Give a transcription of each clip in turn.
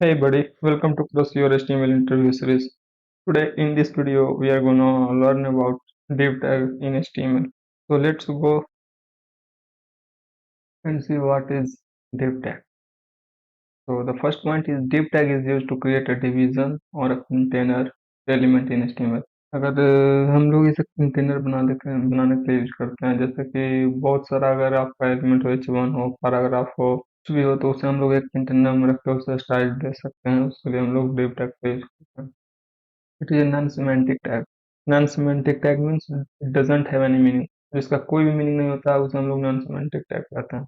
Hey buddy, welcome to Cross Your HTML interview series. Today in this video we are gonna learn about div tag in HTML. So let's go and see what is div tag. So the first point is div tag is used to create a division or a container element in HTML. अगर हम लोग इसे container बनाने के लिए use करते हैं, जैसे कि बहुत सारा अगर आपका एलिमेंट हो, H1 हो, पैराग्राफ हो, कुछ भी हो, तो उसे हम लोग एक कंटेनर में रख के उसे स्टाइल दे सकते हैं। उसके लिए हम लोग div tag का यूज करते हैं। It is a non-semantic tag. Non-semantic tag means it doesn't have any meaning. जिसका कोई भी मीनिंग नहीं होता है उसे हम लोग नॉन सेमेंटिक टैग कहते हैं।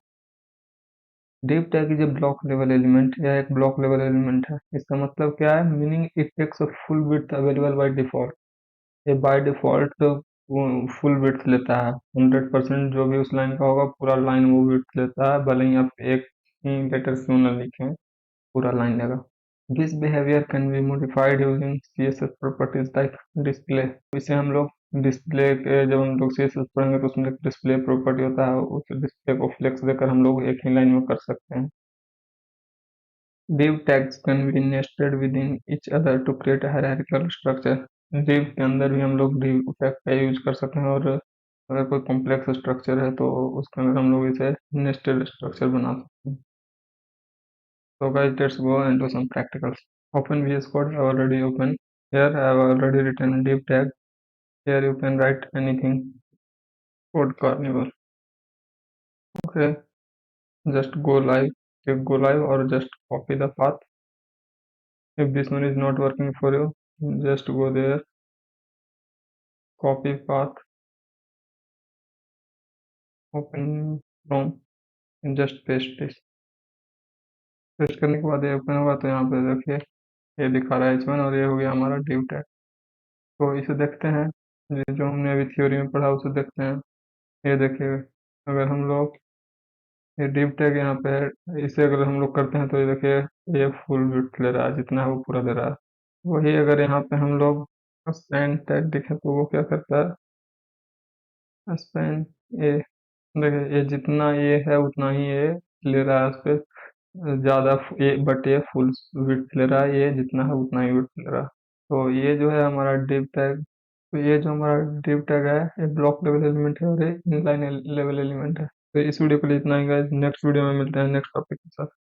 div tag is a block level element, यह एक ब्लॉक लेवल एलिमेंट है। इसका मतलब क्या है? Meaning it takes a full width available by default. ये बाय डिफॉल्ट फुल विड्थ लेता है। 100% जो भी उस लाइन का होगा पूरा लाइन वो विड्थ लेता है, भले ही आप एक ही लेटर क्यों ना लिखें, पूरा लाइन लेगा। This behavior can be modified using CSS properties like display। इसे हम लोग डिस्प्ले के जब हम लोग CSS पढ़ेंगे तो उसमें डिस्प्ले प्रॉपर्टी होता है, उस डिस्प्ले को फ्लेक्स देकर हम लोग एक ही लाइन में कर सकते हैं। Div tags can be nested within each other to create a hierarchical structure। div के अंदर भी हम लोग div tag का यूज कर सकते हैं, और अगर कोई कॉम्प्लेक्स स्ट्रक्चर है तो उसके अंदर हम लोग इसे नेस्टेड स्ट्रक्चर बना सकते हैं। So guys, let's go and do some practicals. Open VS Code. I already open. Here I have already written a div tag. Here you can write anything. CodeCarnival. Okay, just go live. Click go live or just copy the path. If this one is not working for you, just go there, copy path, open Chrome and just paste this। Paste करने के बाद ये open होगा तो यहाँ पे देखिए ये दिखा रहा है H1 और ये हो गया हमारा div tag। तो इसे देखते हैं, ये जो हमने अभी थ्योरी में पढ़ा उसे देखते हैं। ये देखिए, अगर हम लोग ये div tag यहाँ पे है, इसे अगर हम लोग करते हैं तो ये देखिए ये फुल विड्थ ले रहा है, जितना है वो पूरा दे रहा है। वही अगर यहाँ पे हम लोग स्पैन टैग देखें तो वो क्या करता है? स्पैन ये देखिए, ये जितना ये है उतना ही ये ले रहा है, उस पे ज्यादा ये, बट ये फुल विड्थ ले रहा है, ये जितना है उतना ही विड्थ ले रहा है। तो ये जो है हमारा div टैग। तो ये जो हमारा div टैग है ये ब्लॉक लेवल एलिमेंट है और ये इनलाइन लेवल एलिमेंट है। तो इस वीडियो के लिए इतना ही गाइस, नेक्स्ट वीडियो में मिलते हैं नेक्स्ट टॉपिक के साथ।